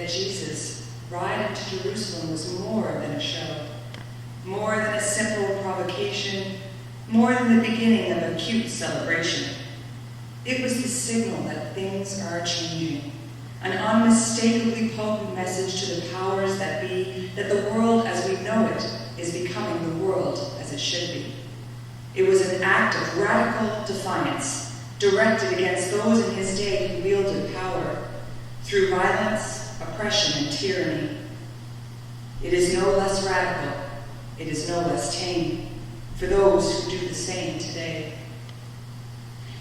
that Jesus' ride into Jerusalem was more than a show, more than a simple provocation, more than the beginning of a cute celebration. It was the signal that things are changing, an unmistakably potent message to the powers that be that the world as we know it is becoming the world as it should be. It was an act of radical defiance directed against those in his day who wielded power through violence, oppression, and tyranny. It is no less radical, it is no less tame for those who do the same today.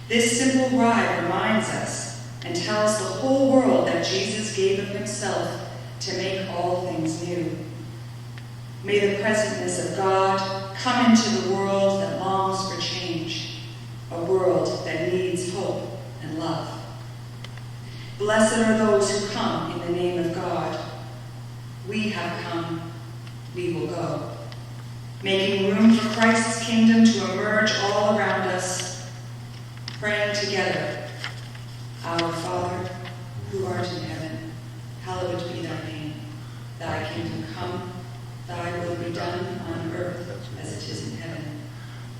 This simple ride reminds us and tells the whole world that Jesus gave of himself to make all things new. May the presentness of God come into the world that longs for change, a world that needs hope and love. Blessed are those who come in the name of God. We have come, we will go, making room for Christ's kingdom to emerge all around us, praying together, Our Father, who art in heaven, hallowed be thy name. Thy kingdom come, thy will be done on earth as it is in heaven.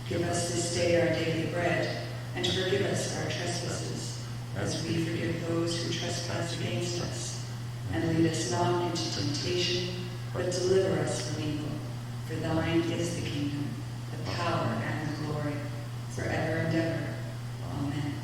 Give us this day our daily bread, and forgive us our trespasses, as we forgive those who trespass against us. And lead us not into temptation, but deliver us from evil. For thine is the kingdom, the power, and the glory, forever and ever. Amen.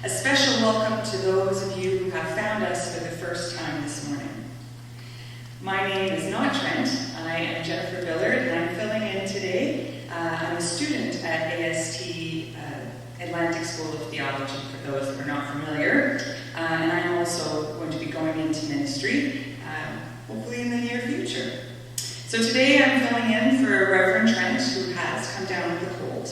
A special welcome to those of you who have found us for the first time this morning. My name is not Trent. I am Jennifer Billard, and I'm filling in today. I'm a student at AST Atlantic School of Theology, for those that are not familiar. And I'm also going to be going into ministry, hopefully in the near future. So today I'm filling in for Reverend Trent, who has come down with a cold.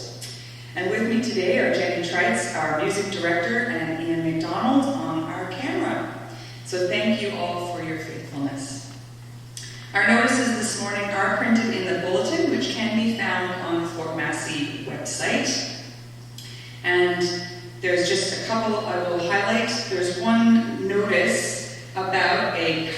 And with me today are Jenny Trites, our music director, and Ian McDonald on our camera. So thank you all for your faithfulness. Our notices this morning are printed in the bulletin, which can be found on Fort Massey website. And there's just a couple I will highlight. There's one notice about a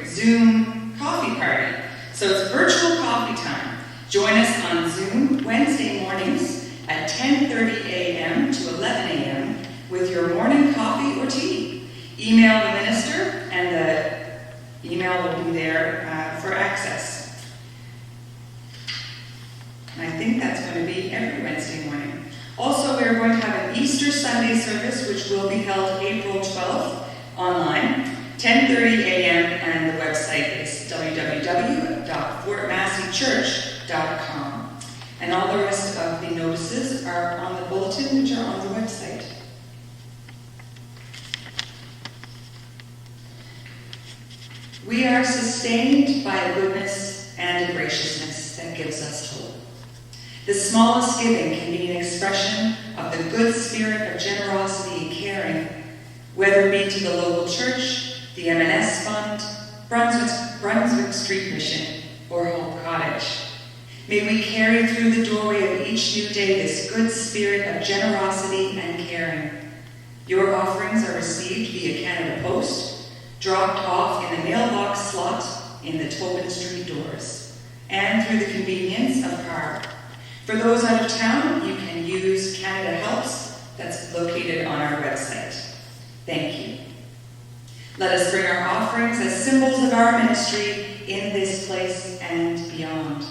Zoom coffee party. So it's virtual coffee time. Join us on Zoom Wednesday mornings at 10:30 a.m. to 11 a.m. with your morning coffee or tea. Email the minister and the email will be there for access. And I think that's going to be every Wednesday morning. Also, we're going to have an Easter Sunday service, which will be held April 12th online, 10:30 a.m., and the website is www.fortmasseychurch.com. And all the rest of the notices are on the bulletin, which are on the website. We are sustained by a goodness and a graciousness that gives us hope. The smallest giving can be an expression of the good spirit of generosity and caring, whether it be to the local church, the M&S Fund, Brunswick Street Mission, or Hope Cottage. May we carry through the doorway of each new day this good spirit of generosity and caring. Your offerings are received via Canada Post, dropped off in the mailbox slot in the Tobin Street doors, and through the convenience of car. For those out of town, you can use Canada Helps, that's located on our website. Thank you. Let us bring our offerings as symbols of our ministry in this place and beyond.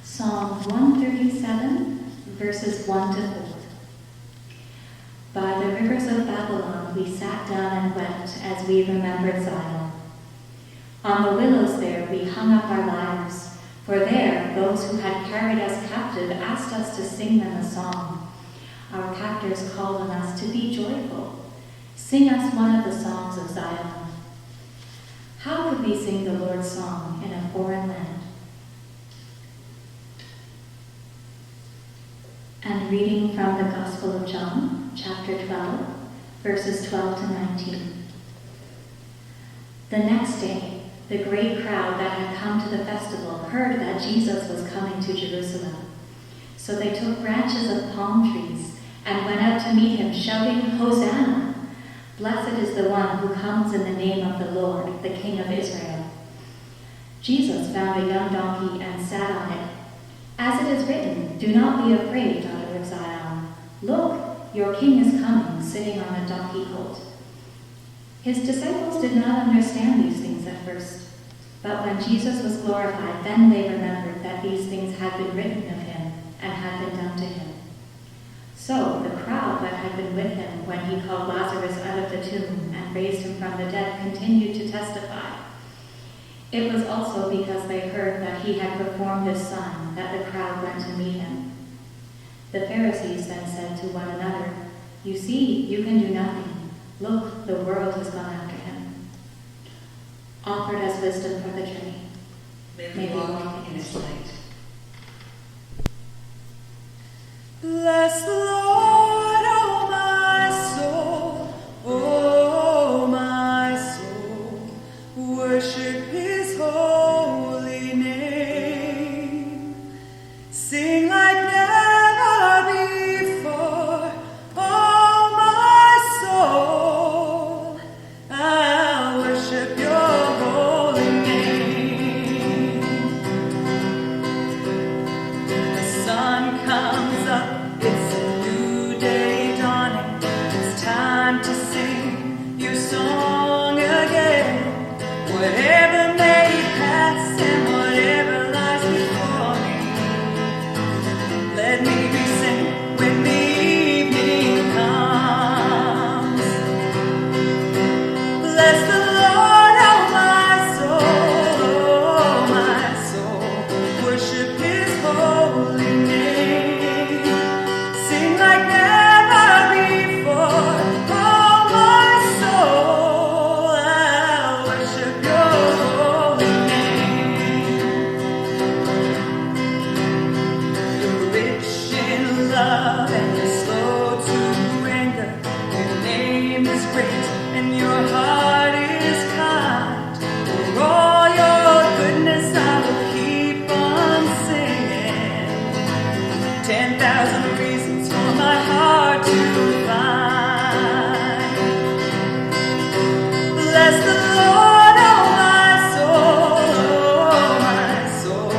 Psalm 137, verses 1 to 4. By the rivers of Babylon we sat down and wept as we remembered Zion. On the willows there we hung up our lyres, for there those who had carried us captive asked us to sing them a song. Our captors called on us to be joyful. Sing us one of the songs of Zion. How could we sing the Lord's song in a foreign land? And reading from the Gospel of John, chapter 12, verses 12 to 19. The next day, the great crowd that had come to the festival heard that Jesus was coming to Jerusalem. So they took branches of palm trees and went out to meet him, shouting, "Hosanna! Blessed is the one who comes in the name of the Lord, the King of Israel." Jesus found a young donkey and sat on it. As it is written, "Do not be afraid, daughter of Zion. Look, your king is coming, sitting on a donkey colt." His disciples did not understand these things at first, but when Jesus was glorified, then they remembered that these things had been written of him and had been done to him. So the crowd that had been with him when he called Lazarus out of the tomb and raised him from the dead continued to testify. It was also because they heard that he had performed this sign that the crowd went to meet him. The Pharisees then said to one another, "You see, you can do nothing. Look, the world has gone after him." Offered as wisdom for the journey. May we walk in his light. Bless the Lord, oh my soul, oh my soul, worship his holy name. Sing like never before, oh my time to sing your song again. Whatever may pass and whatever lies before me, let me be singing when the evening comes. Bless the Lord, oh my soul, worship His holy name. Sing like never before, oh my soul, I'll worship Your holy name. You're rich in love and you're slow to anger. Your name is great and Your heart is kind. For all Your goodness I will keep on singing. 10,000 reasons for my heart to find. Bless the Lord, oh my soul,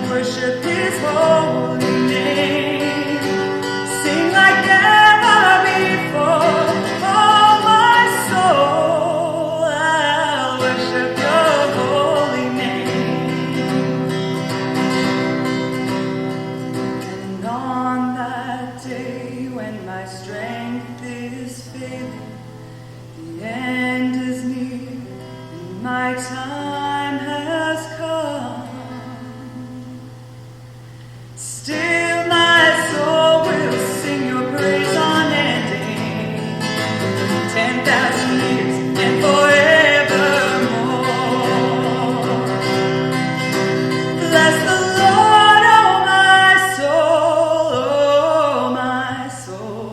worship His holy name. Sing like never before, oh my soul, I'll worship Your holy name. And on that day when my strength is failing, the end is near, and my time has come. Still my soul will sing Your praise unending, 10,000 years and forevermore. Bless the Lord, oh my soul,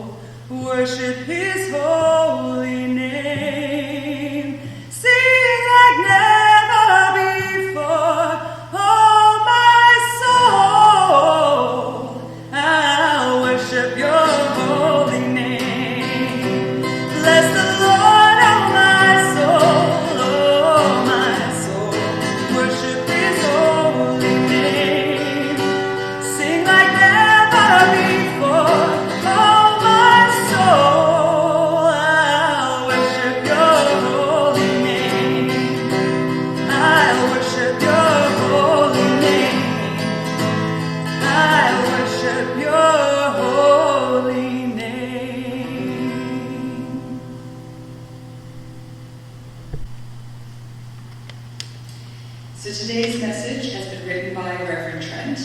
worship His holy name. Sing like never before, oh my soul, I'll worship Your holy name. Bless the Lord, oh my soul, worship His holy name. Sing like never before, oh my soul, I'll worship Your holy name. I'll worship Your holy name. I'll worship Your holy name. So today's message has been written by Reverend Trent,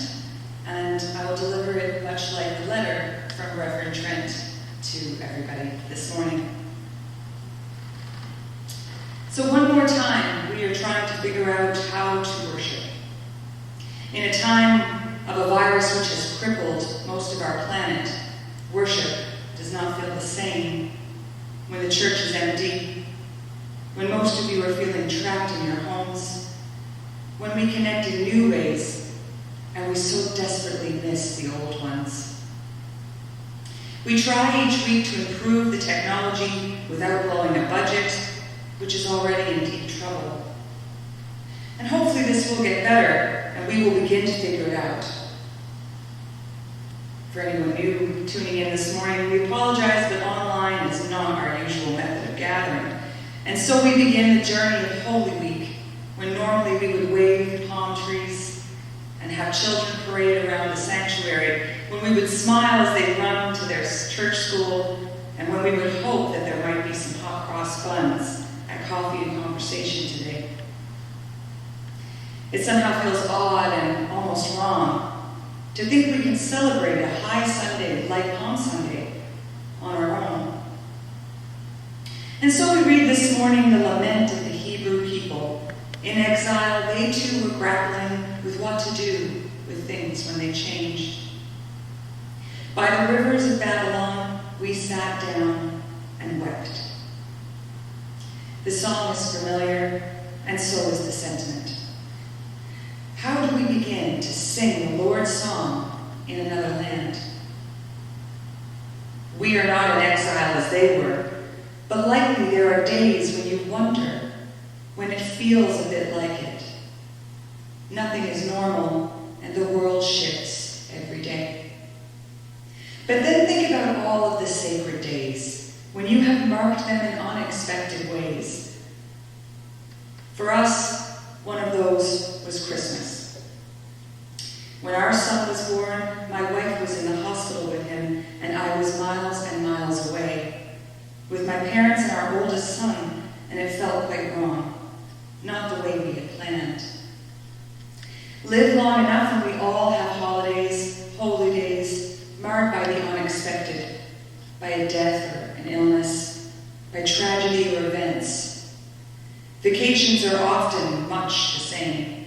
and I will deliver it much like the letter from Reverend Trent to everybody this morning. So one more time, we are trying to figure out how to worship. In a time of a virus which has crippled most of our planet, worship does not feel the same when the church is empty, when most of you are feeling trapped in your homes, when we connect in new ways and we so desperately miss the old ones. We try each week to improve the technology without blowing a budget, which is already in deep trouble. And hopefully this will get better and we will begin to figure it out. For anyone new tuning in this morning, we apologize, but online is not our usual method of gathering. And so we begin the journey of Holy Week, when normally we would wave palm trees and have children parade around the sanctuary, when we would smile as they run to their church school, and when we would hope that there might be some hot cross buns at coffee and conversation today. It somehow feels odd and almost wrong to think we can celebrate a high Sunday like Palm Sunday on our own. And so we read this morning the lament of the Hebrew people. In exile, they too were grappling with what to do with things when they changed. By the rivers of Babylon, we sat down and wept. The song is familiar, and so is the sentiment. How do we begin to sing the Lord's song in another land? We are not in exile as they were, but likely there are days when you wonder, when it feels a bit like it. Nothing is normal, and the world shifts every day. But then think about all of the sacred days, when you have marked them in unexpected ways. For us, one of those was Christmas. When our son was born, my wife was in the hospital with him, and I was miles and miles away, with my parents and our oldest son, and it felt quite wrong, not the way we had planned. Live long enough and we all have holidays, holy days, marred by the unexpected, by a death or an illness, by tragedy or events. Vacations are often much the same.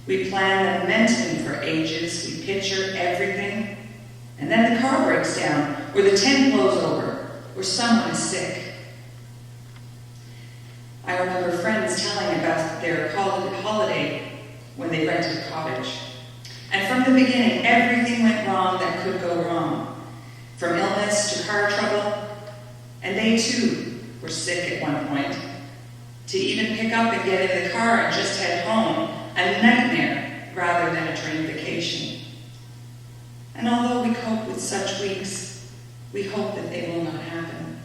We plan mentally for ages, we picture everything, and then the car breaks down, or the tent blows over, or someone is sick. I remember friends telling about their holiday when they rented a cottage. And from the beginning, everything went wrong that could go wrong, from illness to car trouble, and they too were sick at one point. To even pick up and get in the car and just head home, a nightmare rather than a dream vacation. And although we cope with such weeks, we hope that they will not happen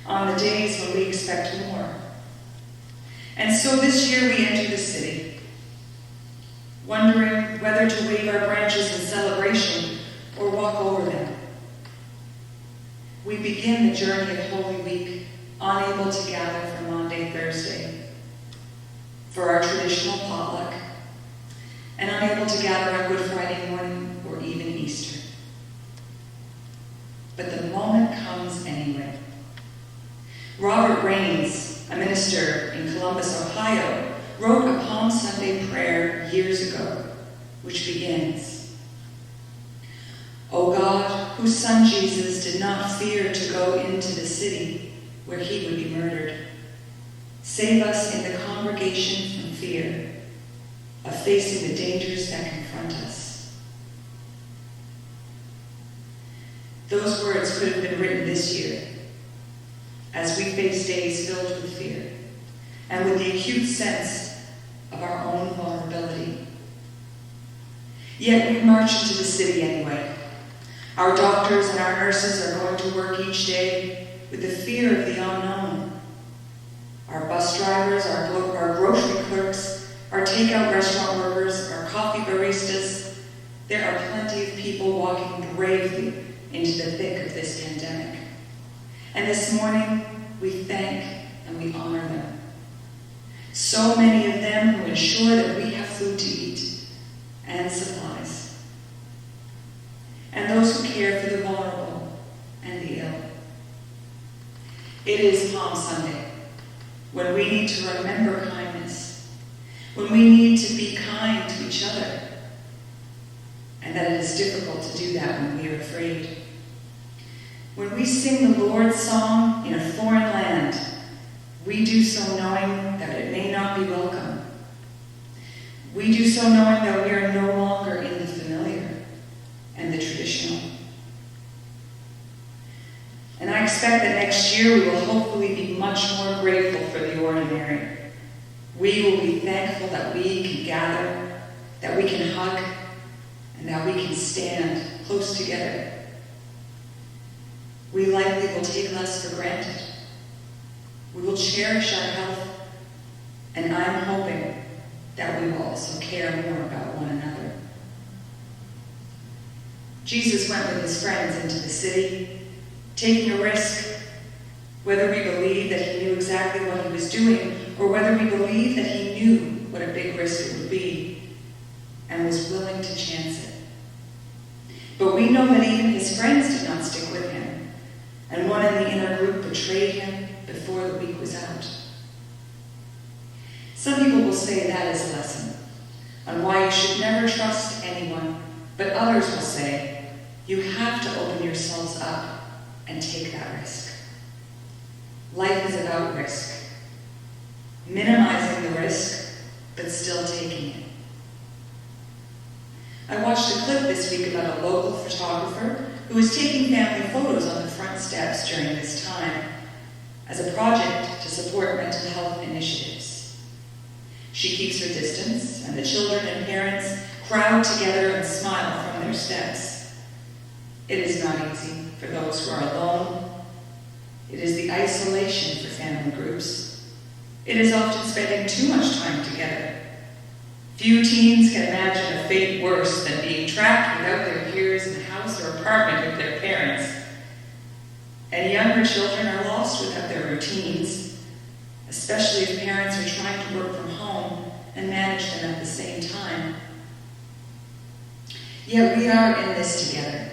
on the days when we expect more. And so this year we enter the city, wondering whether to wave our branches in celebration or walk over them. We begin the journey of Holy Week, unable to gather for Maundy Thursday, for our traditional potluck, and unable to gather on Good Friday morning or even Easter. But the moment comes anyway. Robert Raines, a minister in Columbus, Ohio, wrote a Palm Sunday prayer years ago, which begins, "O God, whose Son Jesus did not fear to go into the city where he would be murdered, save us in the congregation from fear of facing the dangers that confront us." Those words could have been written this year as we face days filled with fear and with the acute sense of our own vulnerability. Yet we march into the city anyway. Our doctors and our nurses are going to work each day with the fear of the unknown. Our bus drivers, our grocery clerks, our takeout restaurant workers, our coffee baristas, there are plenty of people walking bravely into the thick of this pandemic. And this morning, we thank and we honor them. So many of them who ensure that we have food to eat and supplies. And those who care for the vulnerable and the ill. It is Palm Sunday, when we need to remember kindness, when we need to be kind to each other, and that it is difficult to do that when we are afraid. When we sing the Lord's song in a foreign land, we do so knowing that it may not be welcome. We do so knowing that we are no longer in the familiar and the traditional. And I expect that next year we will hopefully be much more grateful for the ordinary. We will be thankful that we can gather, that we can hug, and that we can stand close together. We likely will take less for granted. We will cherish our health, and I'm hoping that we will also care more about one another. Jesus went with his friends into the city, taking a risk, whether we believe that he knew exactly what he was doing, or whether we believe that he knew what a big risk it would be, and was willing to chance it. But we know that even his friends did not stick with him, and one in the inner group betrayed him before the week was out. Some people will say that is a lesson on why you should never trust anyone, but others will say you have to open yourselves up and take that risk. Life is about risk, minimizing the risk, but still taking it. I watched a clip this week about a local photographer who was taking family photos on the front steps during this time as a project to support mental health initiatives. She keeps her distance, and the children and parents crowd together and smile from their steps. It is not easy for those who are alone, It is the isolation for family groups. It is often spending too much time together. Few teens can imagine a fate worse than being trapped without their peers in a house or apartment with their parents. And younger children are lost without their routines, especially if parents are trying to work from home and manage them at the same time. Yet we are in this together.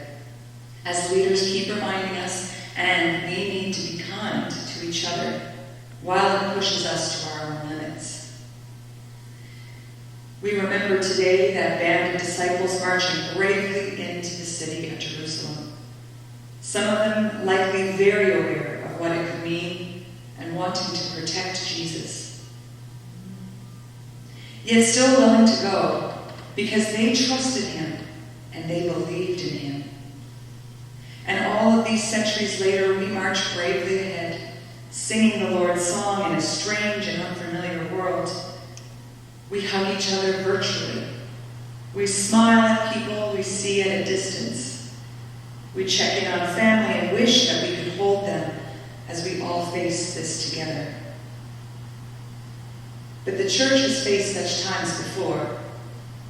As leaders keep reminding us, and we need to be kind to each other while it pushes us to our own limits. We remember today that band of disciples marching bravely into the city of Jerusalem. Some of them likely very aware of what it could mean and wanting to protect Jesus. Yet still willing to go because they trusted him and they believed in him. And all of these centuries later, we march bravely ahead, singing the Lord's song in a strange and unfamiliar world. We hug each other virtually. We smile at people we see at a distance. We check in on family and wish that we could hold them as we all face this together. But the church has faced such times before.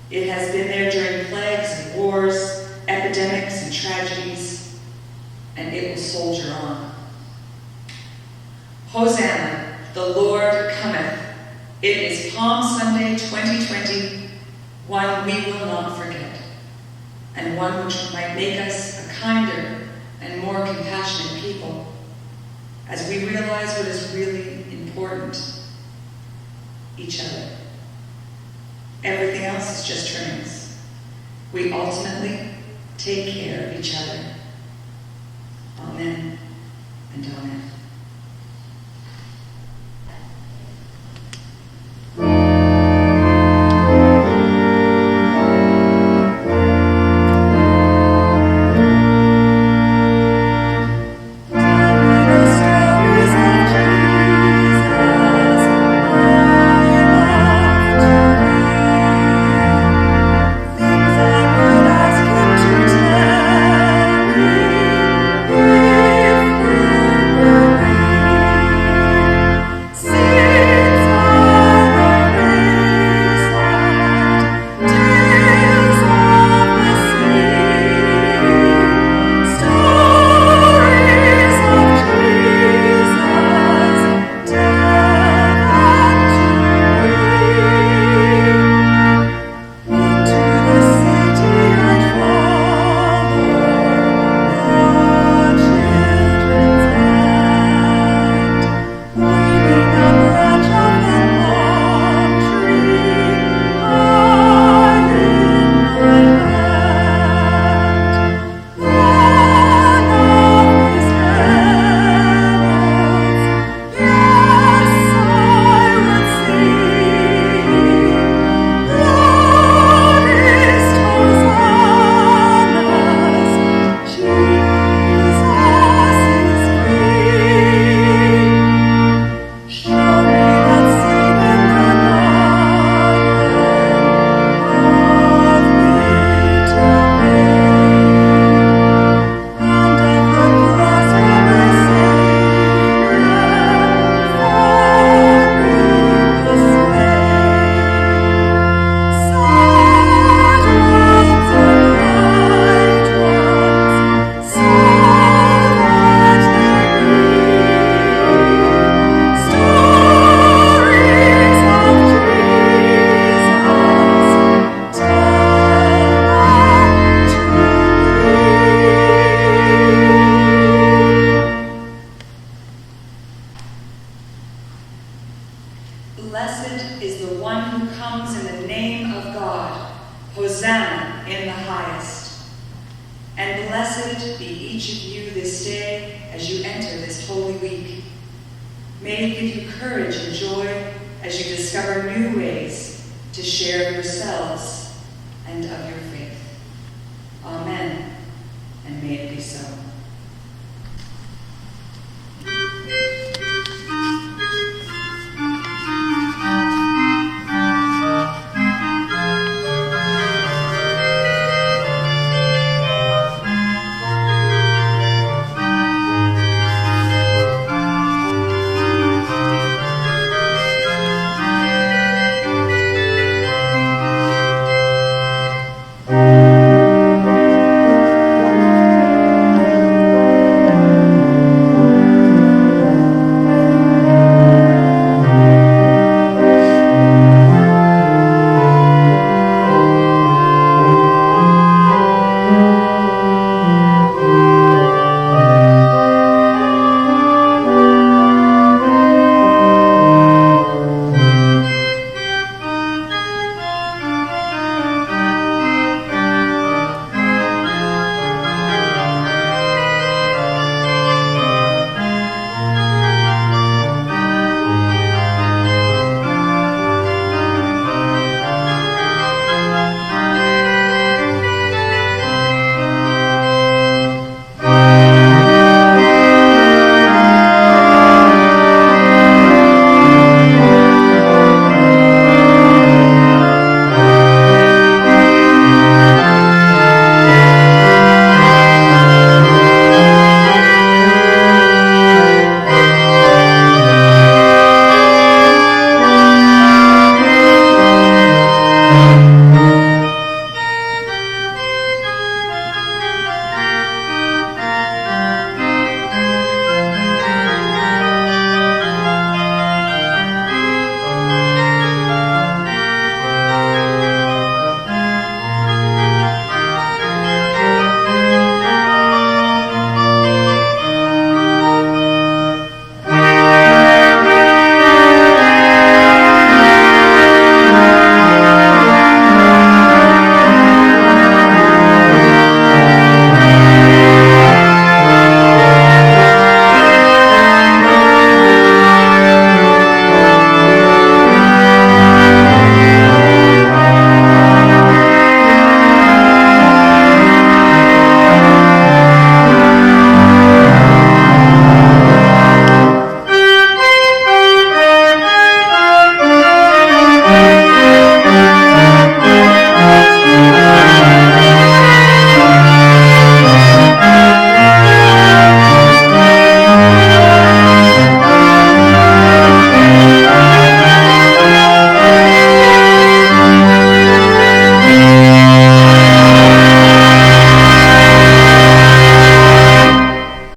It has been there during plagues and wars, epidemics and tragedies, and it will soldier on. Hosanna, the Lord cometh. It is Palm Sunday 2020, one we will not forget, and one which might make us a kinder and more compassionate people as we realize what is really important: each other. Everything else is just trimmings. We ultimately take care of each other. Amen and amen. Blessed is the one who comes in the name of God. Hosanna in the highest. And blessed be each of you this day as you enter this holy week. May it give you courage and joy as you discover new ways to share yourselves and of your faith. Amen, and may it be so.